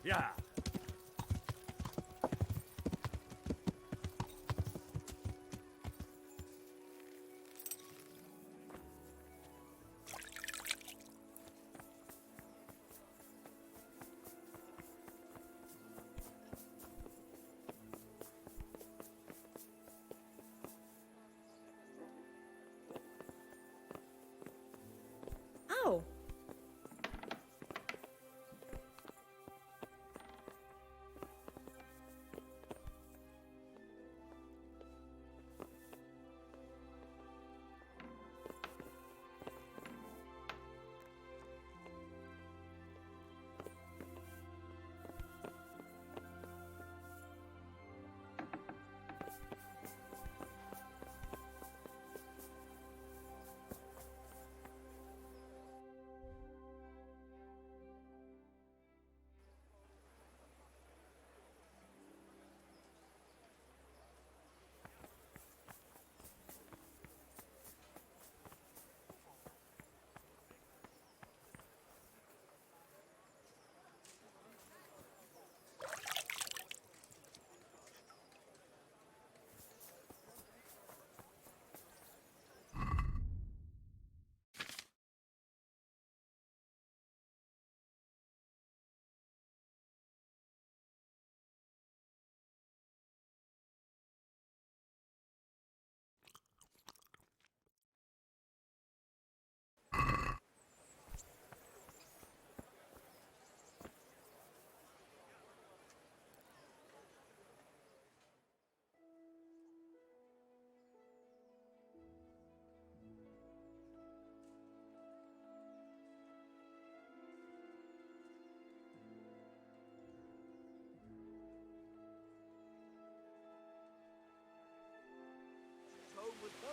Yeah. Oh.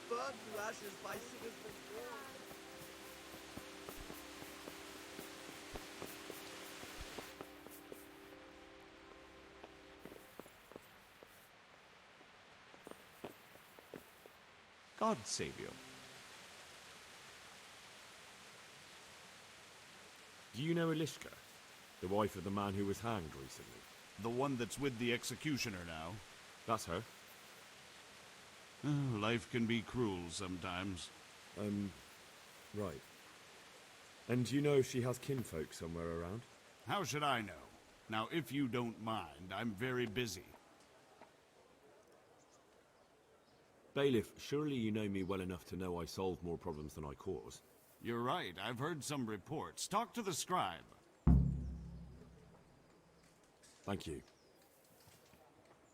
Burned to ashes by Sigismund. God save you. Do you know Elishka, the wife of the man who was hanged recently? The one that's with the executioner now. That's her. Life can be cruel sometimes. Right. And do you know if she has kinfolk somewhere around? How should I know? Now, if you don't mind, I'm very busy. Bailiff, surely you know me well enough to know I solve more problems than I cause. You're right, I've heard some reports. Talk to the scribe. Thank you.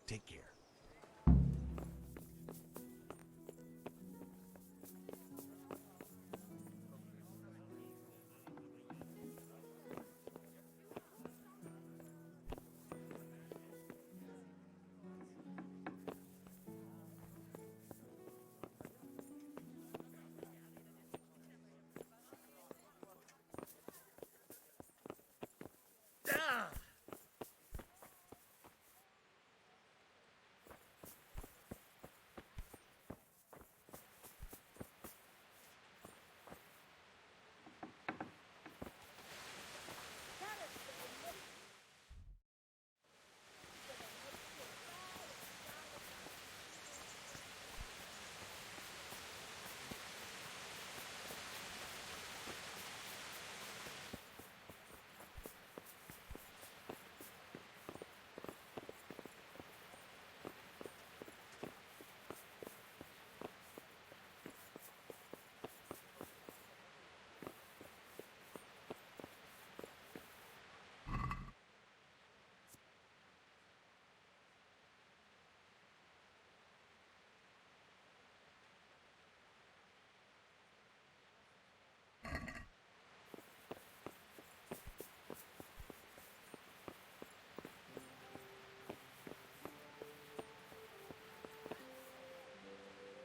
Take care.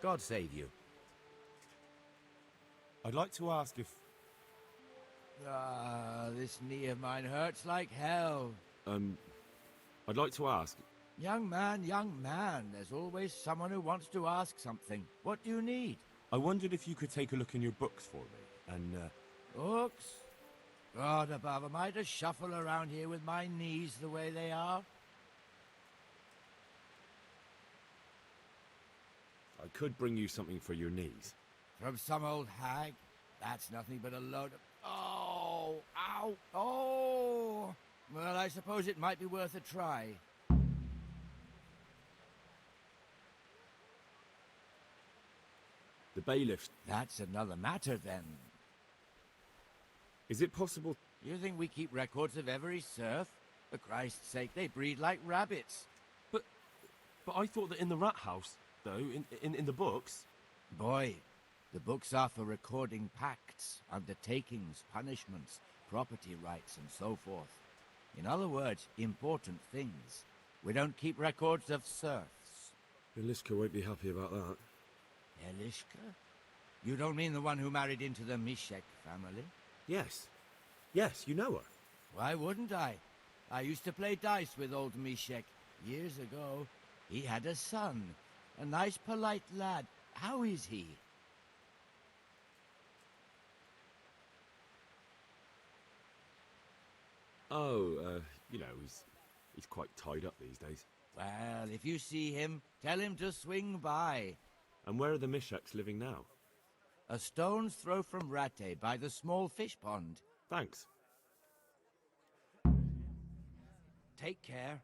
God save you. I'd like to ask if... This knee of mine hurts like hell. I'd like to ask... Young man, there's always someone who wants to ask something. What do you need? I wondered if you could take a look in your books for me, and, Books? God above, am I to shuffle around here with my knees the way they are? I could bring you something for your knees. From some old hag? That's nothing but a load of... Oh! Ow! Oh! Well, I suppose it might be worth a try. The bailiffs. That's another matter, then. Is it possible? You think we keep records of every serf? For Christ's sake, they breed like rabbits. But I thought that in the rat house, though, in the books... Boy, the books are for recording pacts, undertakings, punishments, property rights, and so forth. In other words, important things. We don't keep records of serfs. Eliska won't be happy about that. Elishka? You don't mean the one who married into the Mishek family? Yes. Yes, you know her. Why wouldn't I? I used to play dice with old Mishek years ago. He had a son, a nice, polite lad. How is he? Oh, he's quite tied up these days. Well, if you see him, tell him to swing by. And where are the Misheks living now? A stone's throw from Rate by the small fish pond. Thanks. Take care.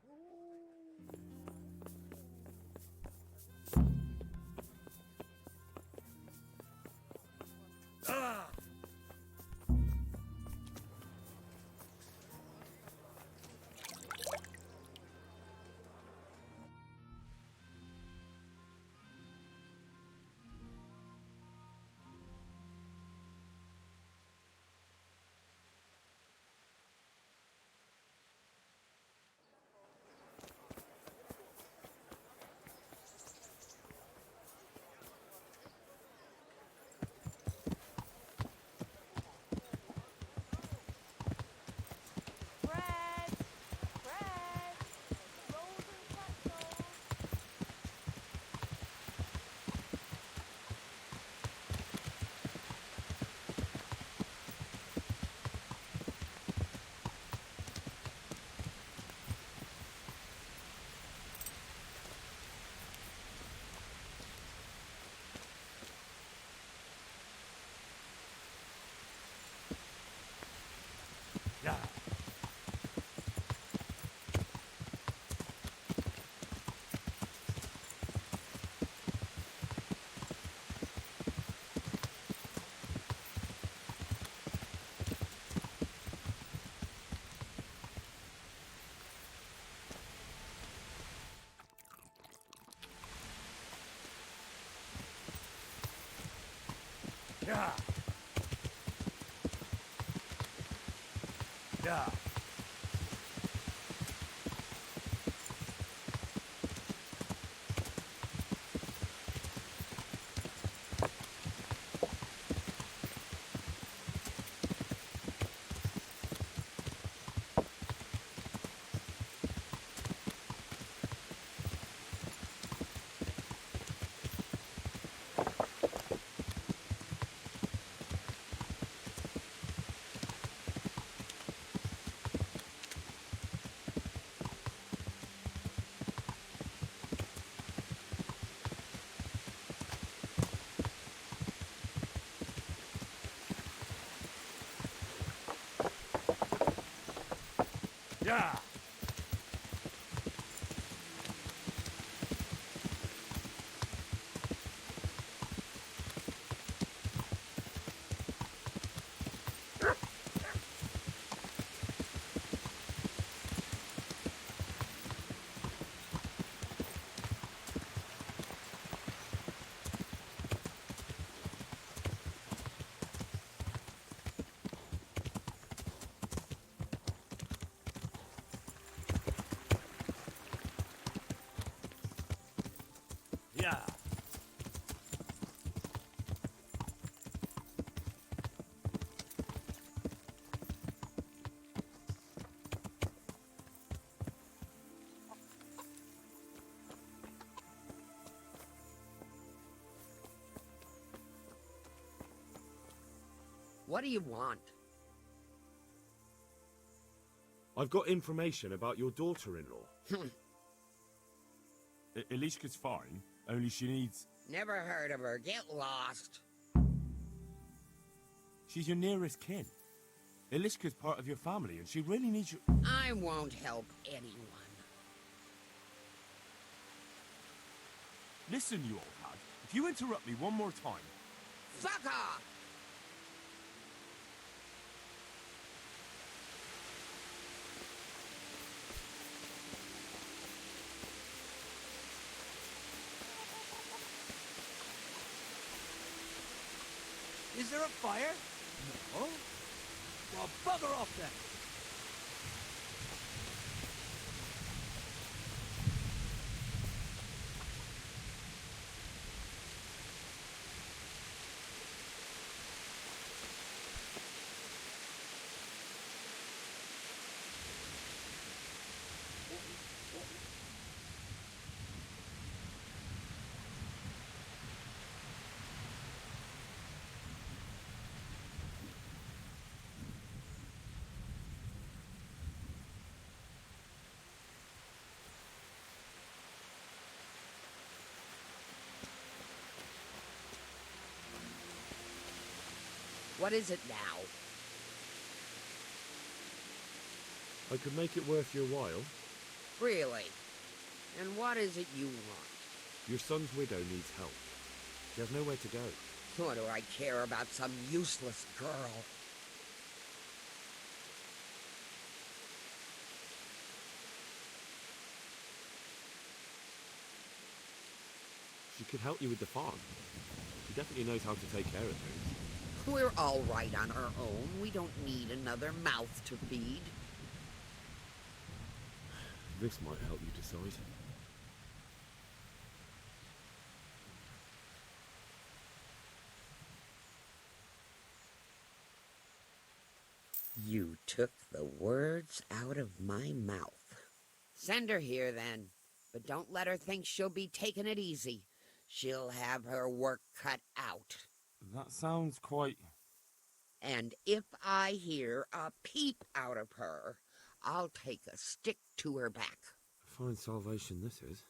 Bread! Bread! Rolls and pretzels! Yeah. Yeah. Yeah. Yeah. Yeah. What do you want? I've got information about your daughter-in-law. Elishka's fine, only she needs... Never heard of her. Get lost. She's your nearest kin. Elishka's part of your family, and she really needs you... I won't help anyone. Listen, you old hag. If you interrupt me one more time... Fuck off! Is there a fire? No. Well, bugger off then. What is it now? I could make it worth your while. Really? And what is it you want? Your son's widow needs help. She has nowhere to go. What do I care about some useless girl? She could help you with the farm. She definitely knows how to take care of things. We're all right on our own. We don't need another mouth to feed. This might help you decide. You took the words out of my mouth. Send her here, then. But don't let her think she'll be taking it easy. She'll have her work cut out. That sounds quite... And if I hear a peep out of her, I'll take a stick to her back. Fine salvation this is.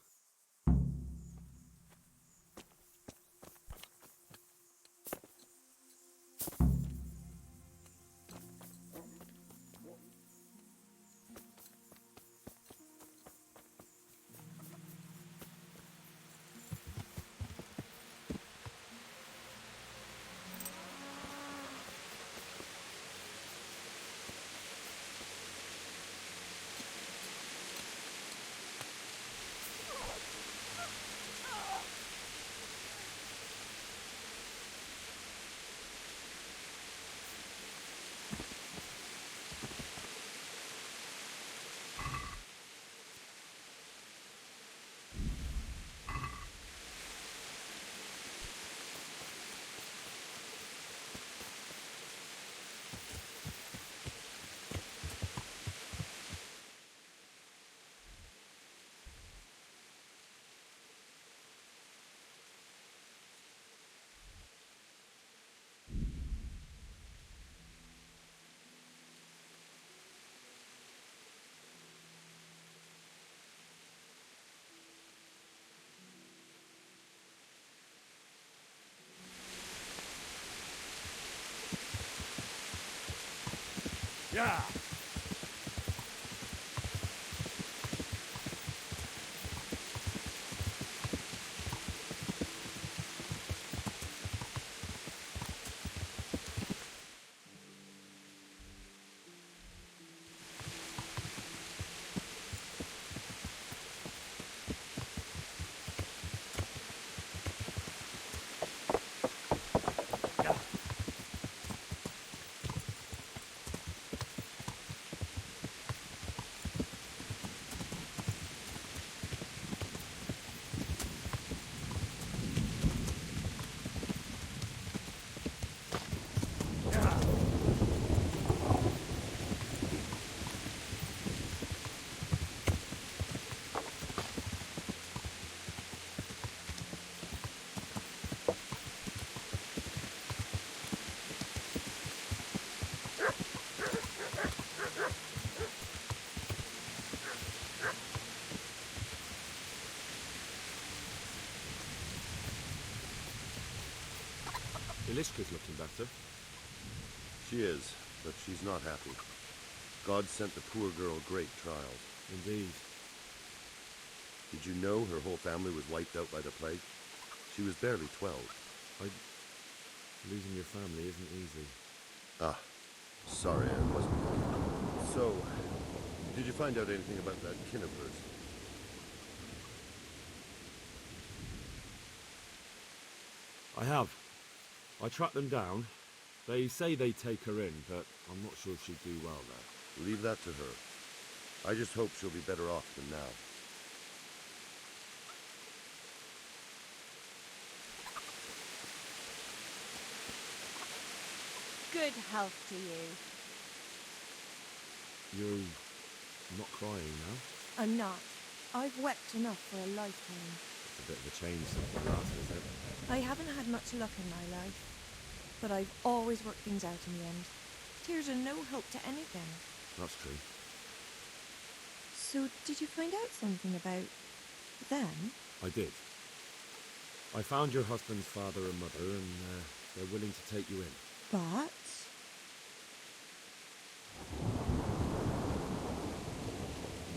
Yeah! Ilishka's looking better. She is, but she's not happy. God sent the poor girl great trials. Indeed. Did you know her whole family was wiped out by the plague? She was barely 12. Losing your family isn't easy. Ah, sorry, I wasn't. So, did you find out anything about that kin of hers? I have. I tracked them down. They say they'd take her in, but I'm not sure she'd do well there. Leave that to her. I just hope she'll be better off than now. Good health to you. You're not crying now? I'm not. I've wept enough for a lifetime. It's a bit of a change since the last visit. I haven't had much luck in my life, but I've always worked things out in the end. Tears are no help to anything. That's true. So, did you find out something about them? I did. I found your husband's father and mother, and they're willing to take you in. But...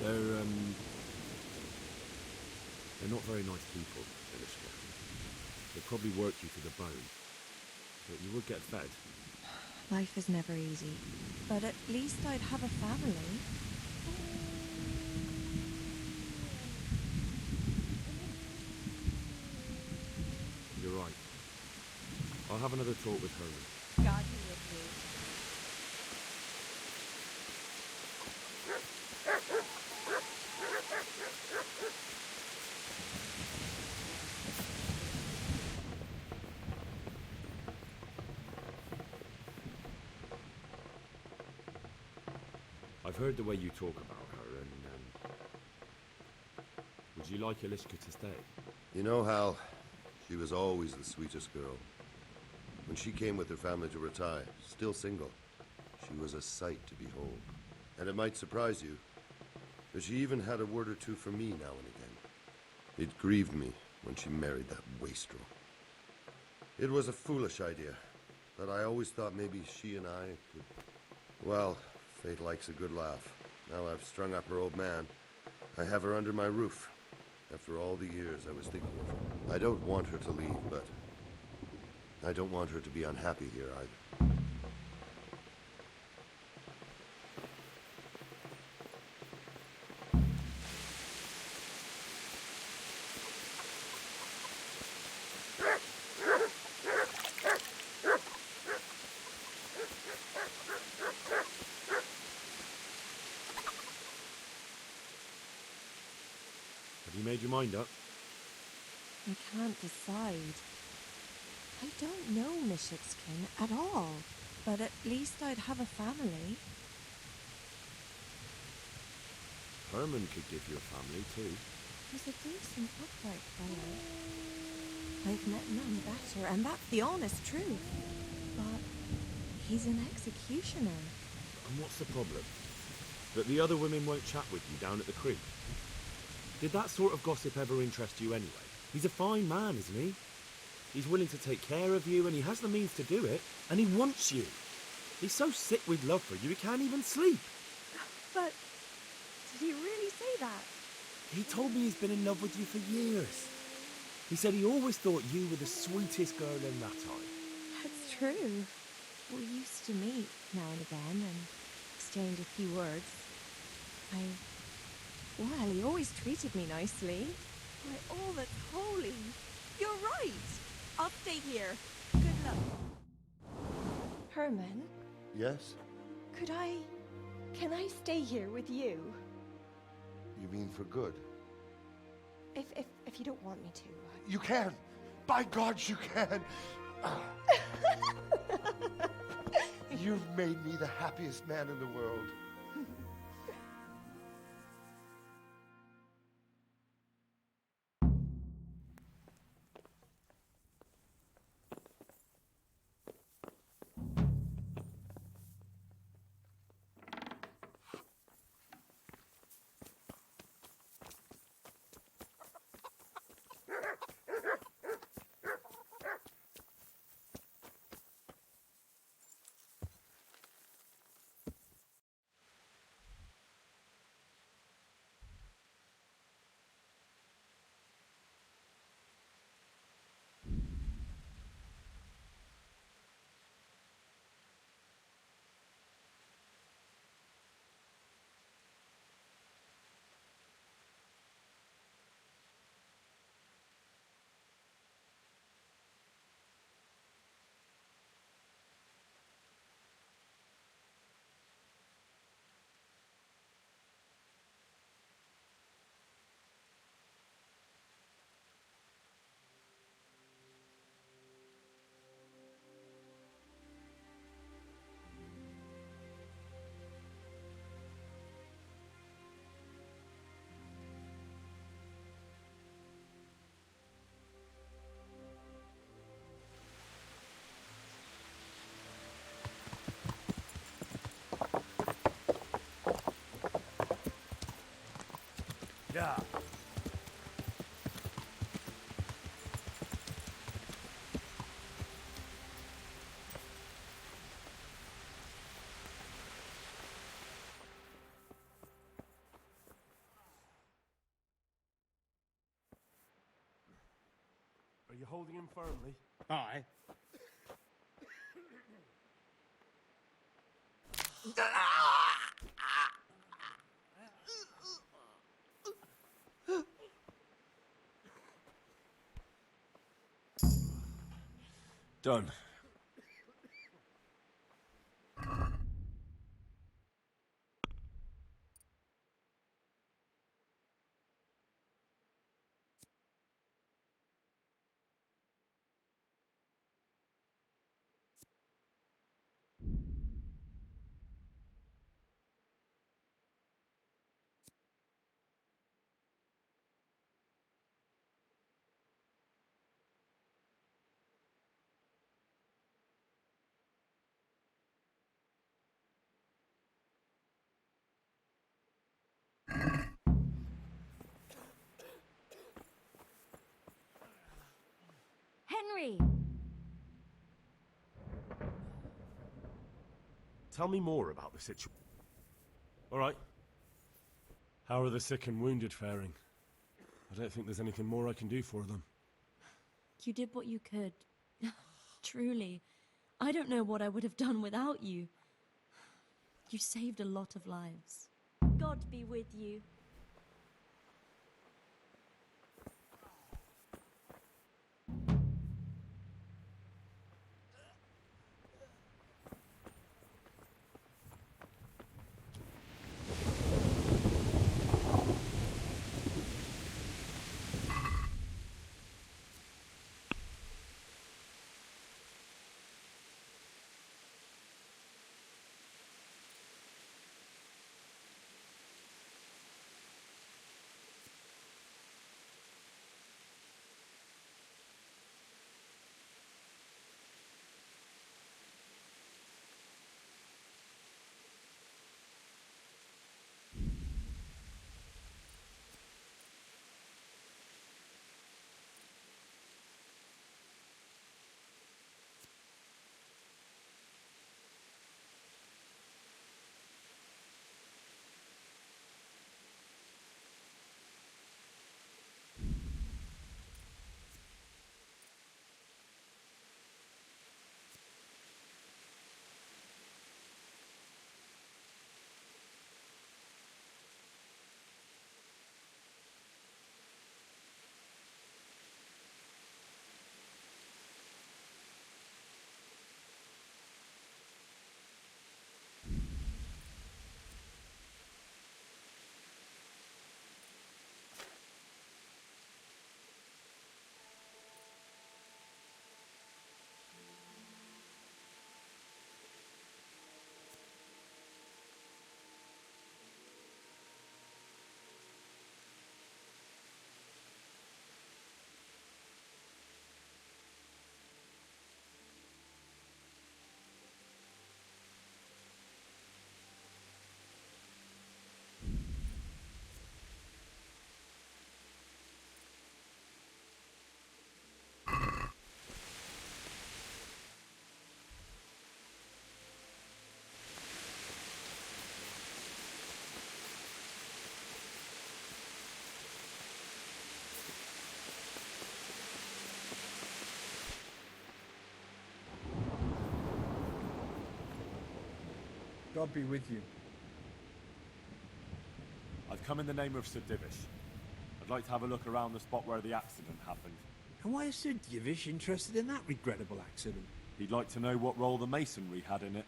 They're not very nice people, Ilishka. They'd probably work you to the bone. But you would get fed. Life is never easy. But at least I'd have a family. You're right. I'll have another talk with Herman. God be with you. I've heard the way you talk about her, and would you like Ilishka to stay? You know, Hal, she was always the sweetest girl. When she came with her family to retire, still single, she was a sight to behold. And it might surprise you, but she even had a word or two for me now and again. It grieved me when she married that wastrel. It was a foolish idea, but I always thought maybe she and I could... Well, fate likes a good laugh. Now I've strung up her old man. I have her under my roof. After all the years I was thinking of her. I don't want her to leave, but I don't want her to be unhappy here either. Have you made your mind up? I can't decide. I don't know Mishitskin at all, but at least I'd have a family. Herman could give you a family, too. He's a decent, upright fellow. I've met none better, and that's the honest truth. But he's an executioner. And what's the problem? That the other women won't chat with you down at the creek? Did that sort of gossip ever interest you anyway? He's a fine man, isn't he? He's willing to take care of you, and he has the means to do it, and he wants you. He's so sick with love for you, he can't even sleep. But did he really say that? He told me he's been in love with you for years. He said he always thought you were the sweetest girl in that time. That's true. We used to meet now and again and exchange a few words. Well, he always treated me nicely. By all that's holy, you're right. I'll stay here. Good luck. Herman, Yes? can I stay here with you? You mean for good? If you don't want me to. You can! By God, you can! You've made me the happiest man in the world. Yeah. Are you holding him firmly? Aye. Done. Henry! Tell me more about the situation. All right. How are the sick and wounded faring? I don't think there's anything more I can do for them. You did what you could. Truly. I don't know what I would have done without you. You saved a lot of lives. God be with you. God be with you. I've come in the name of Sir Divish. I'd like to have a look around the spot where the accident happened. And why is Sir Divish interested in that regrettable accident? He'd like to know what role the masonry had in it,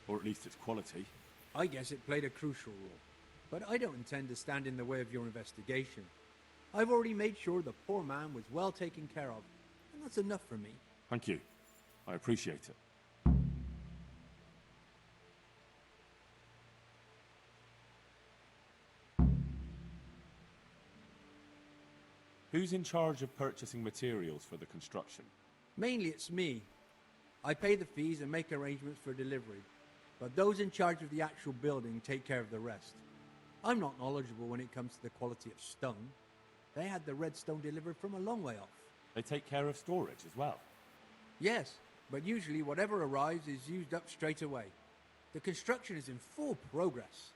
or at least its quality. I guess it played a crucial role. But I don't intend to stand in the way of your investigation. I've already made sure the poor man was well taken care of, and that's enough for me. Thank you. I appreciate it. Who's in charge of purchasing materials for the construction? Mainly it's me. I pay the fees and make arrangements for delivery, but those in charge of the actual building take care of the rest. I'm not knowledgeable when it comes to the quality of stone. They had the red stone delivered from a long way off. They take care of storage as well. Yes, but usually whatever arrives is used up straight away. The construction is in full progress.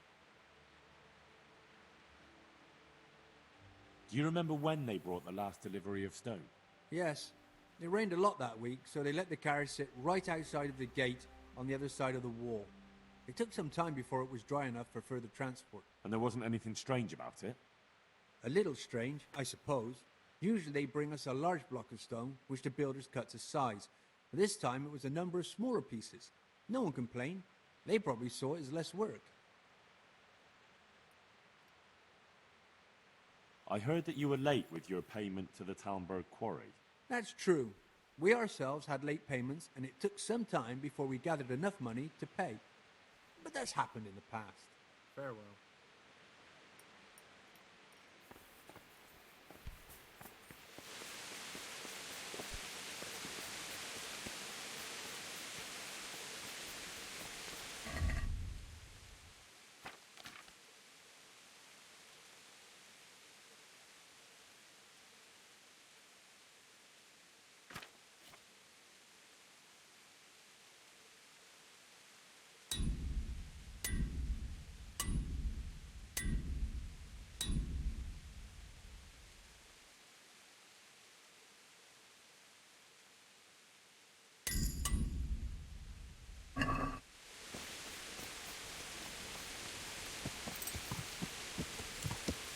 Do you remember when they brought the last delivery of stone? Yes, it rained a lot that week, so they let the carriage sit right outside of the gate on the other side of the wall. It took some time before it was dry enough for further transport. And there wasn't anything strange about it? A little strange, I suppose. Usually they bring us a large block of stone, which the builders cut to size. But this time it was a number of smaller pieces. No one complained. They probably saw it as less work. I heard that you were late with your payment to the Talmberg quarry. That's true. We ourselves had late payments, and it took some time before we gathered enough money to pay. But that's happened in the past. Farewell.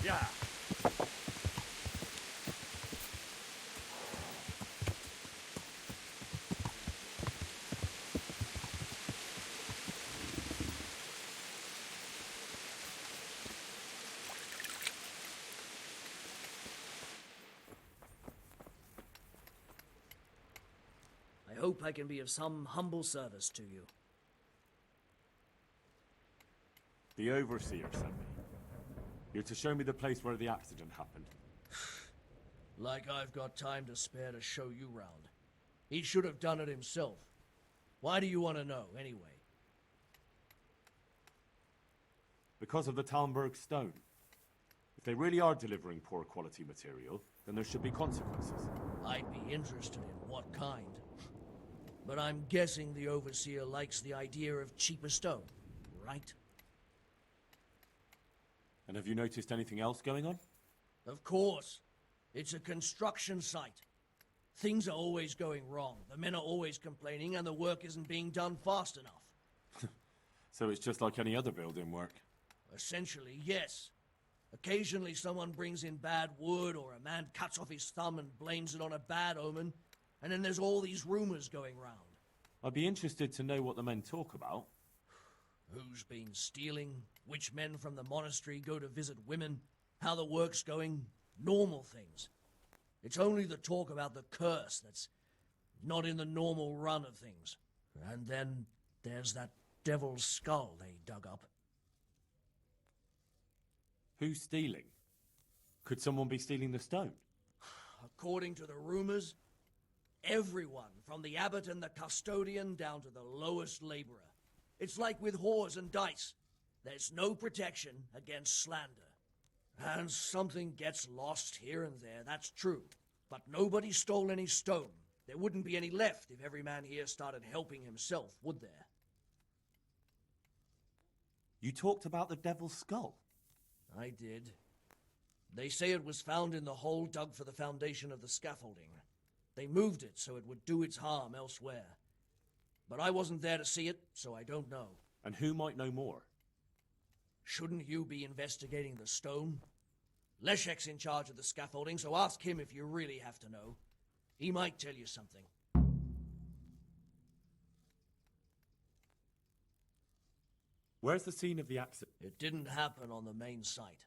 Yeah. I hope I can be of some humble service to you. The Overseer sent me. You're to show me the place where the accident happened. Like I've got time to spare to show you round. He should have done it himself. Why do you want to know, anyway? Because of the Talmberg stone. If they really are delivering poor quality material, then there should be consequences. I'd be interested in what kind. But I'm guessing the Overseer likes the idea of cheaper stone, right? And have you noticed anything else going on? Of course. It's a construction site. Things are always going wrong. The men are always complaining, and the work isn't being done fast enough. So it's just like any other building work? Essentially, yes. Occasionally someone brings in bad wood, or a man cuts off his thumb and blames it on a bad omen, and then there's all these rumors going round. I'd be interested to know what the men talk about. Who's been stealing, which men from the monastery go to visit women, how the work's going, normal things. It's only the talk about the curse that's not in the normal run of things. And then there's that devil's skull they dug up. Who's stealing? Could someone be stealing the stone? According to the rumors, everyone, from the abbot and the custodian down to the lowest laborer. It's like with whores and dice. There's no protection against slander. And something gets lost here and there, that's true. But nobody stole any stone. There wouldn't be any left if every man here started helping himself, would there? You talked about the devil's skull. I did. They say it was found in the hole dug for the foundation of the scaffolding. They moved it so it would do its harm elsewhere. But I wasn't there to see it, so I don't know. And who might know more? Shouldn't you be investigating the stone? Leszek's in charge of the scaffolding, so ask him if you really have to know. He might tell you something. Where's the scene of the accident? It didn't happen on the main site.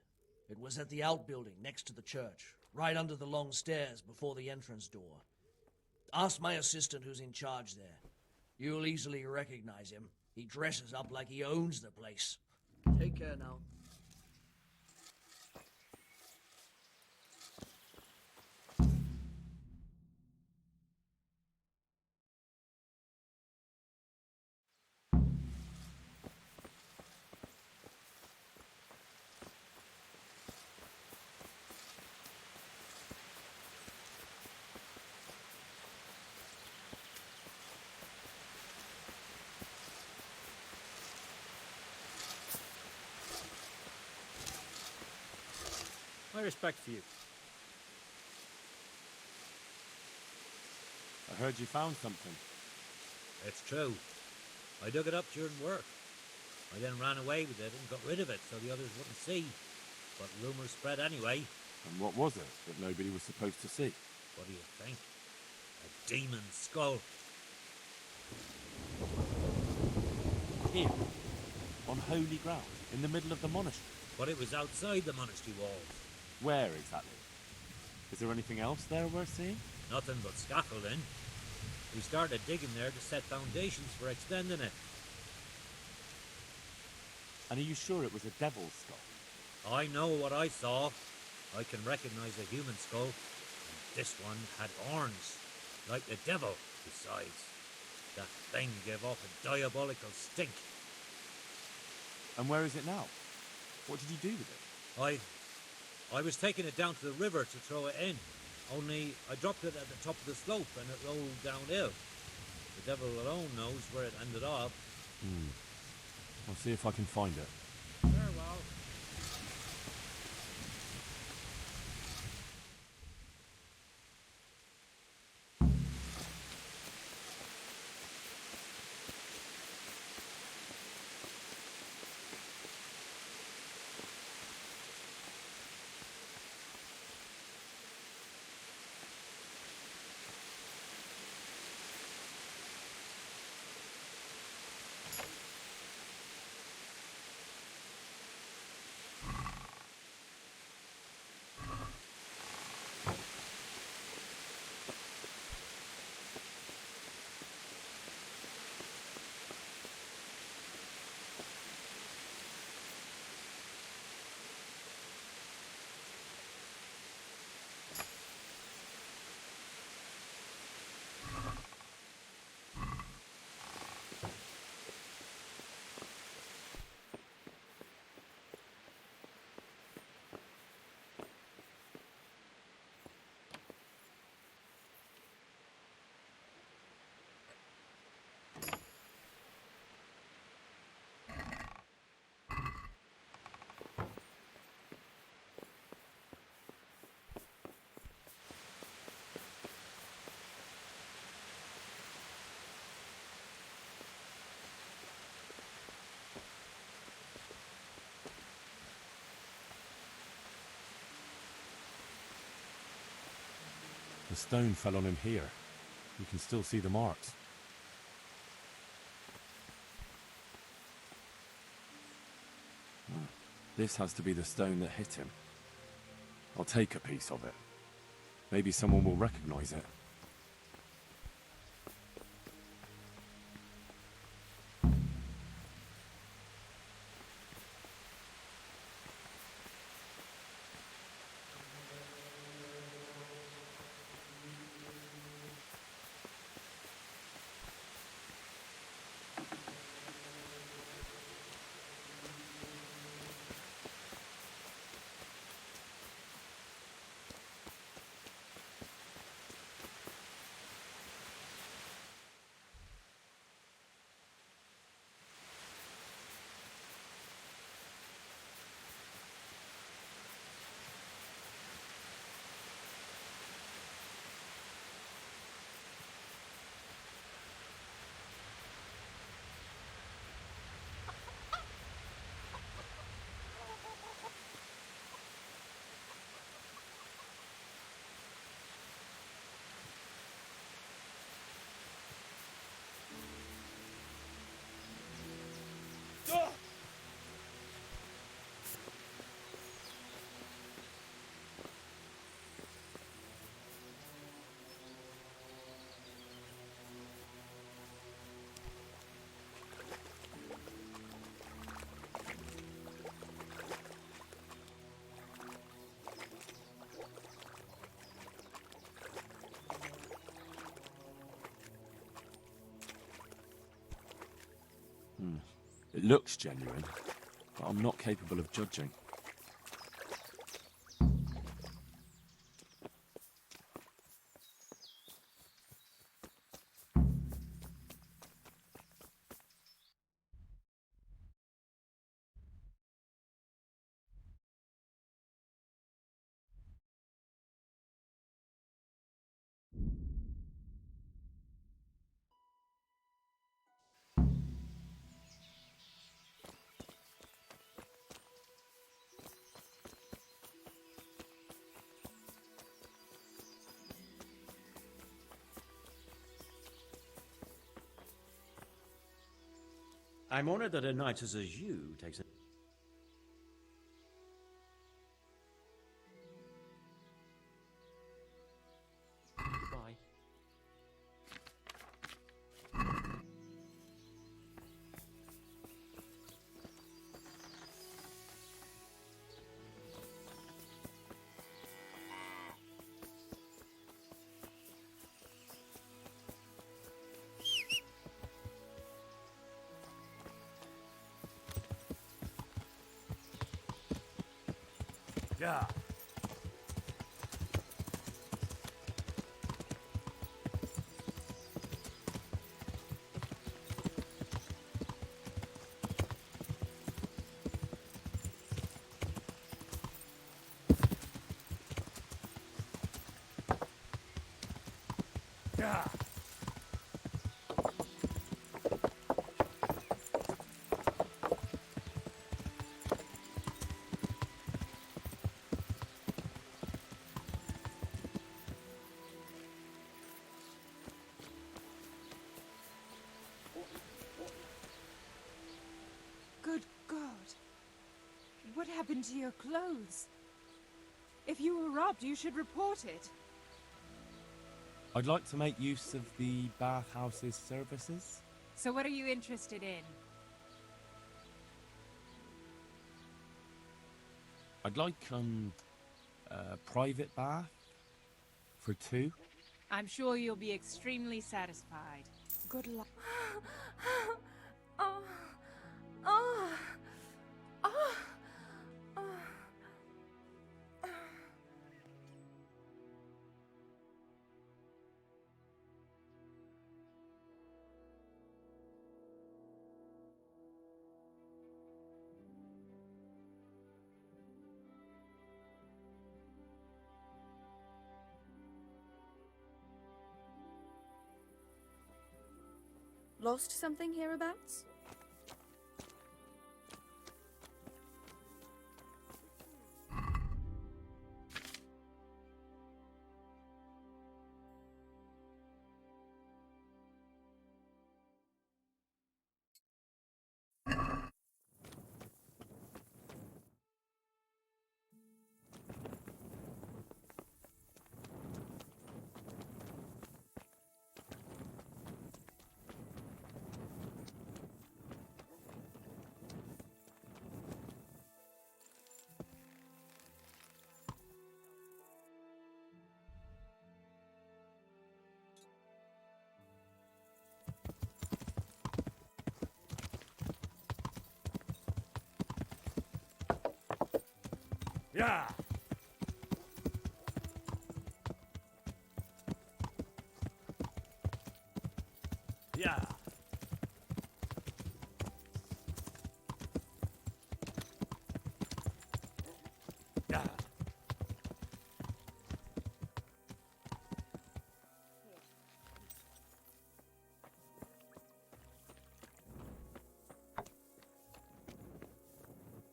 It was at the outbuilding next to the church, right under the long stairs before the entrance door. Ask my assistant who's in charge there. You'll easily recognize him. He dresses up like he owns the place. Take care now. My respect for you. I heard you found something. It's true. I dug it up during work. I then ran away with it and got rid of it so the others wouldn't see. But rumours spread anyway. And what was it that nobody was supposed to see? What do you think? A demon skull. Here, on holy ground, in the middle of the monastery. But it was outside the monastery walls. Where exactly? Is there anything else there worth seeing? Nothing but scaffolding. We started digging there to set foundations for extending it. And are you sure it was a devil's skull? I know what I saw. I can recognize a human skull. And this one had horns, like the devil, besides. That thing gave off a diabolical stink. And where is it now? What did you do with it? I was taking it down to the river to throw it in. Only I dropped it at the top of the slope and it rolled downhill. The devil alone knows where it ended up. I'll see if I can find it. Very well. The stone fell on him here. You can still see the marks. This has to be the stone that hit him. I'll take a piece of it. Maybe someone will recognize it. It looks genuine, but I'm not capable of judging. I'm honored that a knight such as you takes a... Goodbye. Yeah. Yeah. Good God. What happened to your clothes? If you were robbed, you should report it. I'd like to make use of the bathhouse's services. So what are you interested in? I'd like, a private bath for two. I'm sure you'll be extremely satisfied. Good luck. Oh. Oh. Oh. Oh. Lost something hereabouts? Yeah. Yeah. Yeah.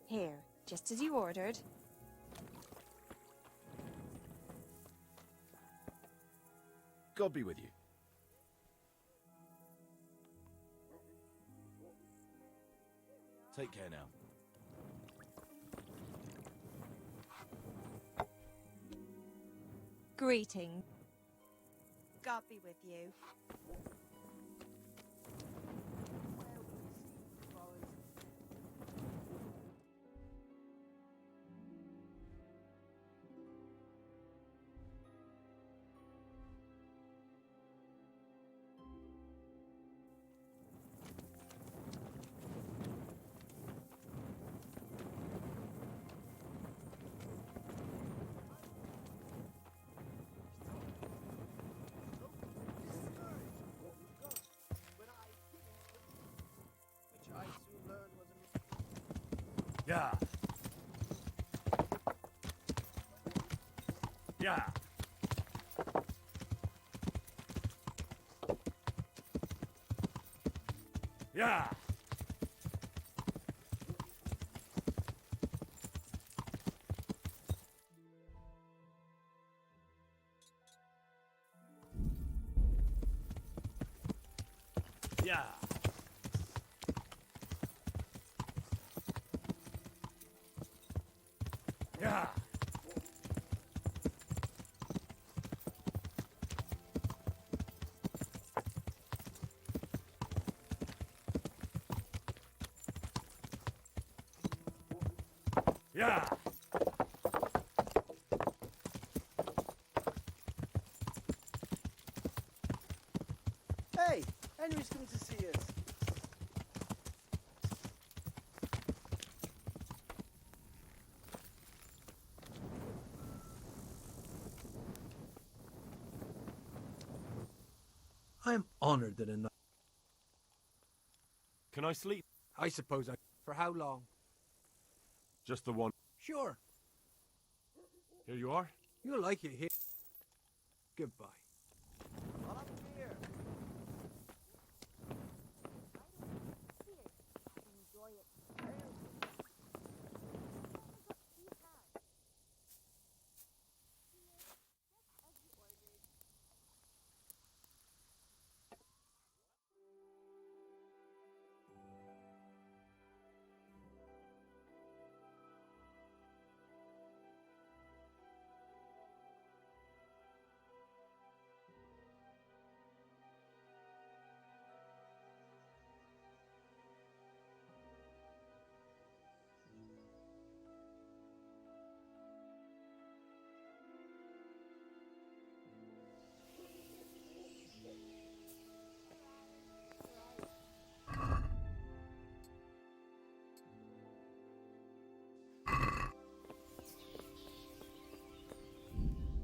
Here, just as you ordered. God be with you. Take care now. Greeting. God be with you. Yeah. Yeah. Yeah. Yeah. Yeah! Hey, Henry's coming to see us. I am honored that a knight... Can I sleep? I suppose I... For how long? Just the one. Sure. Here you are. You'll like it here. Goodbye.